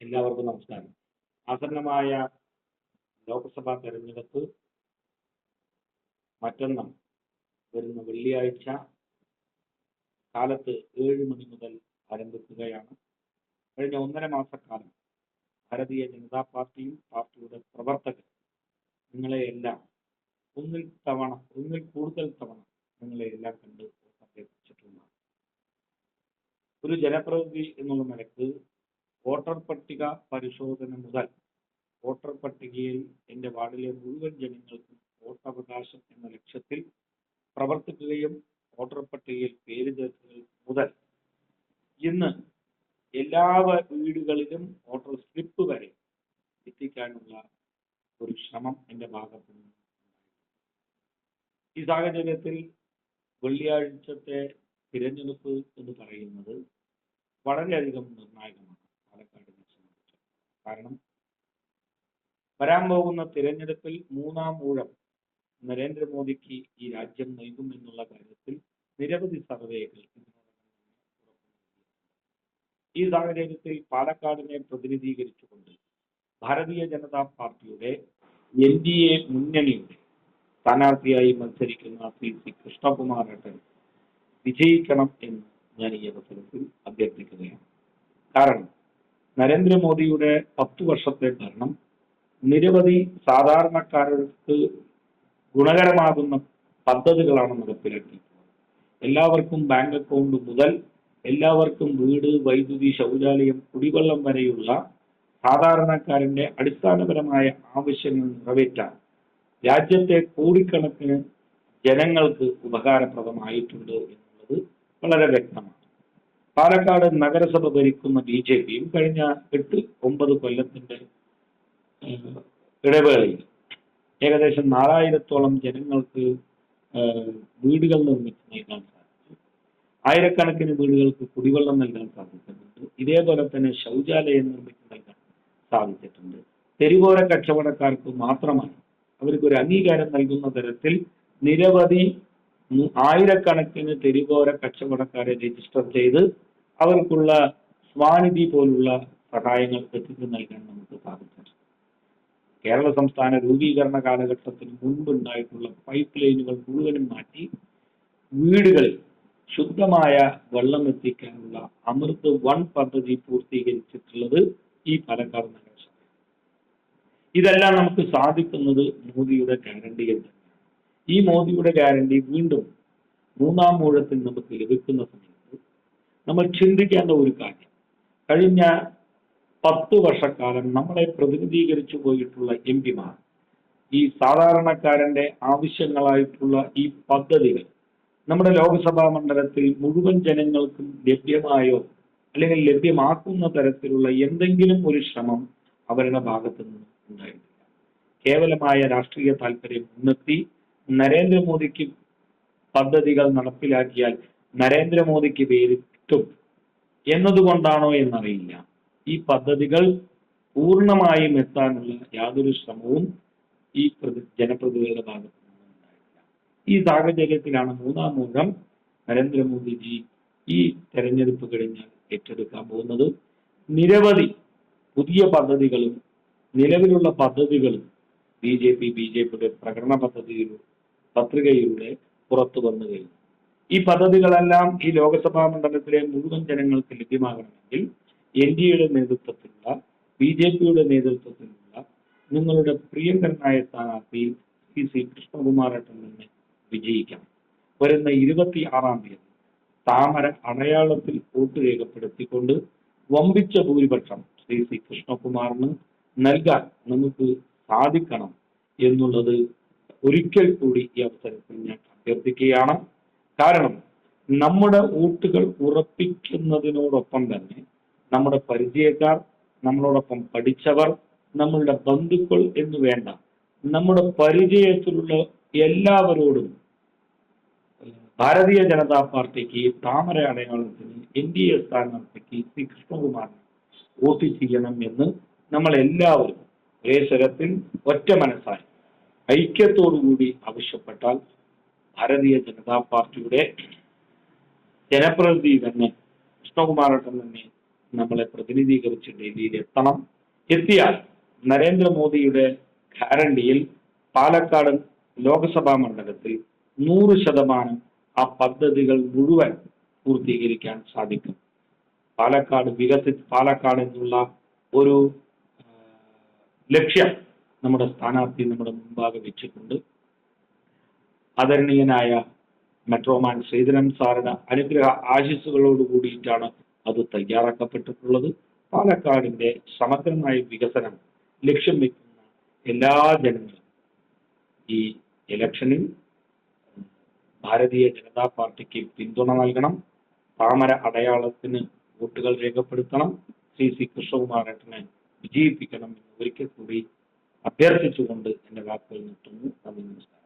എല്ലാവർക്കും നമസ്കാരം. ആസന്നമായ ലോക്സഭാ തെരഞ്ഞെടുപ്പ് മറ്റന്നാൾ വരുന്ന വെള്ളിയാഴ്ച കാലത്ത് 7 മണി മുതൽ ആരംഭിക്കുകയാണ്. കഴിഞ്ഞ 1.5 മാസക്കാലം ഭാരതീയ ജനതാ പാർട്ടിയും പാർട്ടിയുടെ പ്രവർത്തകർ നിങ്ങളെയെല്ലാം ഒന്നിൽ കൂടുതൽ തവണ നിങ്ങളെയെല്ലാം കണ്ട് അഭ്യർത്ഥിച്ചിട്ടുള്ളതാണ്. ഒരു ജനപ്രതിനിധി എന്നുള്ള നിലക്ക് വോട്ടർ പട്ടിക പരിശോധന മുതൽ വോട്ടർ പട്ടികയിൽ എൻ്റെ വാർഡിലെ മുഴുവൻ ജനങ്ങൾക്കും വോട്ടവകാശം എന്ന ലക്ഷ്യത്തിൽ പ്രവർത്തിക്കുകയും വോട്ടർ പട്ടികയിൽ പേര് ചേർക്കുക മുതൽ ഇന്ന് എല്ലാ വീടുകളിലും വോട്ടർ സ്ലിപ്പ് വരെ എത്തിക്കാനുള്ള ഒരു ശ്രമം എൻ്റെ ഭാഗത്തു നിന്ന്. ഈ സാഹചര്യത്തിൽ വെള്ളിയാഴ്ചത്തെ തിരഞ്ഞെടുപ്പ് എന്ന് പറയുന്നത് വളരെയധികം നിർണായകമാണ് പാലക്കാടിനെ സംബന്ധിച്ച്. കാരണം വരാൻ പോകുന്ന തിരഞ്ഞെടുപ്പിൽ 3-ാം ഊഴം നരേന്ദ്രമോദിക്ക് ഈ രാജ്യം നൽകും എന്നുള്ള കാര്യത്തിൽ നിരവധി സർവേകൾ ഈ സാഹചര്യത്തിൽ പാലക്കാടിനെ പ്രതിനിധീകരിച്ചുകൊണ്ട് ഭാരതീയ ജനതാ പാർട്ടിയുടെ NDA മുന്നണിയുടെ സ്ഥാനാർത്ഥിയായി മത്സരിക്കുന്ന ശ്രീ കൃഷ്ണകുമാർ ഏട്ടൻ വിജയിക്കണം എന്ന് ഞാൻ ഈ അവസരത്തിൽ അഭ്യർത്ഥിക്കുകയാണ്. കാരണം നരേന്ദ്രമോദിയുടെ 10 വർഷത്തെ ഭരണം നിരവധി സാധാരണക്കാർക്ക് ഗുണകരമാകുന്ന പദ്ധതികളാണ് നടപ്പിലാക്കിയിട്ടുള്ളത്. എല്ലാവർക്കും ബാങ്ക് അക്കൗണ്ട് മുതൽ എല്ലാവർക്കും വീട്, വൈദ്യുതി, ശൗചാലയം, കുടിവെള്ളം വരെയുള്ള സാധാരണക്കാരന്റെ അടിസ്ഥാനപരമായ ആവശ്യങ്ങൾ നിറവേറ്റാൻ രാജ്യത്തെ കോടിക്കണക്കിന് ജനങ്ങൾക്ക് ഉപകാരപ്രദമായിട്ടുണ്ട് എന്നുള്ളത് വളരെ വ്യക്തമാണ്. പാലക്കാട് നഗരസഭ ഭരിക്കുന്ന BJPയും കഴിഞ്ഞ 8-9 കൊല്ലത്തിന്റെ ഇടവേളയിൽ ഏകദേശം 4000-ഓളം ജനങ്ങൾക്ക് വീടുകൾ നിർമ്മിച്ച് നൽകാൻ സാധിച്ചു. ആയിരക്കണക്കിന് വീടുകൾക്ക് കുടിവെള്ളം നൽകാൻ സാധിച്ചിട്ടുണ്ട്. ഇതേപോലെ തന്നെ ശൗചാലയം നിർമ്മിച്ച് നൽകാൻ സാധിച്ചിട്ടുണ്ട്. തെരുവോര കച്ചവടക്കാർക്ക് മാത്രമായി അവർക്കൊരു അംഗീകാരം നൽകുന്ന തരത്തിൽ നിരവധി ആയിരക്കണക്കിന് തെരുവോര കച്ചവടക്കാരെ രജിസ്റ്റർ ചെയ്ത് അവർക്കുള്ള സ്വാനിധി പോലുള്ള സഹായങ്ങൾ എത്തിച്ചു നൽകാൻ നമുക്ക് സാധിച്ചിട്ടുണ്ട്. കേരള സംസ്ഥാന രൂപീകരണ കാലഘട്ടത്തിന് മുൻപുണ്ടായിട്ടുള്ള പൈപ്പ് ലൈനുകൾ മുഴുവനും മാറ്റി വീടുകളിൽ ശുദ്ധമായ വെള്ളം എത്തിക്കാനുള്ള അമൃത് 1 പദ്ധതി പൂർത്തീകരിച്ചിട്ടുള്ളത് ഈ പാലക്കാട് നഗരസഭ. ഇതെല്ലാം നമുക്ക് സാധിക്കുന്നത് മോദിയുടെ ഗ്യാരണ്ടിയിൽ തന്നെയാണ്. ഈ മോദിയുടെ ഗ്യാരണ്ടി വീണ്ടും 3-ാം ഊഴത്തിൽ നമുക്ക് ലഭിക്കുന്ന സമയത്ത് നമ്മൾ ചിന്തിക്കേണ്ട ഒരു കാര്യം, കഴിഞ്ഞ 10 വർഷക്കാലം നമ്മളെ പ്രതിനിധീകരിച്ചു പോയിട്ടുള്ള MPമാർ ഈ സാധാരണക്കാരന്റെ ആവശ്യങ്ങളായിട്ടുള്ള ഈ പദ്ധതികൾ നമ്മുടെ ലോക്സഭാ മണ്ഡലത്തിൽ മുഴുവൻ ജനങ്ങൾക്കും ലഭ്യമായോ അല്ലെങ്കിൽ ലഭ്യമാക്കുന്ന തരത്തിലുള്ള എന്തെങ്കിലും ഒരു ശ്രമം അവരുടെ ഭാഗത്തു നിന്ന് ഉണ്ടായിട്ടില്ല. കേവലമായ രാഷ്ട്രീയ താല്പര്യം മുൻനിർത്തി നരേന്ദ്രമോദിക്ക് പദ്ധതികൾ നടപ്പിലാക്കിയാൽ നരേന്ദ്രമോദിക്ക് പേര് കിട്ടും എന്നതുകൊണ്ടാണോ എന്നറിയില്ല, ഈ പദ്ധതികൾ പൂർണ്ണമായും എത്താനുള്ള യാതൊരു ശ്രമവും ഈ ജനപ്രതിനിധികളുടെ ഭാഗത്തു നിന്നുണ്ടായിട്ടില്ല. ഈ സാഹചര്യത്തിലാണ് 3-ാം ഊഴം നരേന്ദ്രമോദിജി ഈ തെരഞ്ഞെടുപ്പ് കഴിഞ്ഞാൽ ഏറ്റെടുക്കാൻ പോകുന്നത്. നിരവധി പുതിയ പദ്ധതികളും നിലവിലുള്ള പദ്ധതികളും BJPയുടെ പ്രകടന പത്രികയിലൂടെ പുറത്തു വന്നു കഴിഞ്ഞു. ഈ പദ്ധതികളെല്ലാം ഈ ലോക്സഭാ മണ്ഡലത്തിലെ മുഴുവൻ ജനങ്ങൾക്ക് ലഭ്യമാകണമെങ്കിൽ NDAയുടെ നേതൃത്വത്തിലുള്ള BJPയുടെ നേതൃത്വത്തിലുള്ള നിങ്ങളുടെ പ്രിയങ്കരനായ സ്ഥാനാർത്ഥി ശ്രീ കൃഷ്ണകുമാർ ഏട്ടൻ തന്നെ വിജയിക്കണം. വരുന്ന 26-ാം തീയതി താമര അടയാളത്തിൽ വോട്ട് രേഖപ്പെടുത്തിക്കൊണ്ട് വമ്പിച്ച ഭൂരിപക്ഷം ശ്രീ കൃഷ്ണകുമാറിന് നൽകാൻ നമുക്ക് സാധിക്കണം എന്നുള്ളത് ഒരിക്കൽ കൂടി ഈ അവസരത്തിൽ ഞാൻ അഭ്യർത്ഥിക്കുകയാണ്. കാരണം നമ്മുടെ വോട്ടുകൾ ഉറപ്പിക്കുന്നതിനോടൊപ്പം തന്നെ നമ്മുടെ പരിചയക്കാർ, നമ്മളോടൊപ്പം പഠിച്ചവർ, നമ്മളുടെ ബന്ധുക്കൾ എന്ന് വേണ്ട നമ്മുടെ പരിചയത്തിലുള്ള എല്ലാവരോടും ഭാരതീയ ജനതാ പാർട്ടിക്ക് താമര അടയാളത്തിന് NDA സ്ഥാനാർത്ഥിക്ക് ശ്രീ കൃഷ്ണകുമാറിന് വോട്ട് ചെയ്യണം എന്ന് നമ്മൾ എല്ലാവരും ഒരേ സ്വരത്തിൽ ഒറ്റ മനസ്സായി ഐക്യത്തോടുകൂടി ആവശ്യപ്പെട്ടാൽ ഭാരതീയ ജനതാ പാർട്ടിയുടെ ജനപ്രതിനിധി തന്നെ കൃഷ്ണകുമാർ ഏട്ടൻ തന്നെ നമ്മളെ പ്രതിനിധീകരിച്ച് ഡൽഹിയിൽ എത്തണം. എത്തിയാൽ നരേന്ദ്രമോദിയുടെ ഗ്യാരണ്ടിയിൽ പാലക്കാട് ലോക്സഭാ മണ്ഡലത്തിൽ 100% ആ പദ്ധതികൾ മുഴുവൻ പൂർത്തീകരിക്കാൻ സാധിക്കും. പാലക്കാട് എന്നുള്ള ഒരു ലക്ഷ്യം നമ്മുടെ സ്ഥാനാർത്ഥി നമ്മുടെ മുമ്പാകെ വെച്ചിട്ടുണ്ട്. ആദരണീയനായ മെട്രോമാൻ ശ്രീധരൻ സാറുടെ അനുഗ്രഹ ആശിസ്സുകളോട് കൂടിയിട്ടാണ് അത് തയ്യാറാക്കപ്പെട്ടിട്ടുള്ളത്. പാലക്കാടിന്റെ സമഗ്രമായ വികസനം ലക്ഷ്യം വെക്കുന്ന എല്ലാ ജനങ്ങളും ഈ ഇലക്ഷനിൽ ഭാരതീയ ജനതാ പാർട്ടിക്ക് പിന്തുണ നൽകണം. താമര അടയാളത്തിന് വോട്ടുകൾ രേഖപ്പെടുത്തണം. സി കൃഷ്ണകുമാരേട്ടനെ വിജയിപ്പിക്കണം എന്ന് ഒരിക്കൽ കൂടി അഭ്യർത്ഥിച്ചുകൊണ്ട് എന്റെ വാക്കുകൾ നിർത്തുന്നു. നന്ദി, നമസ്കാരം.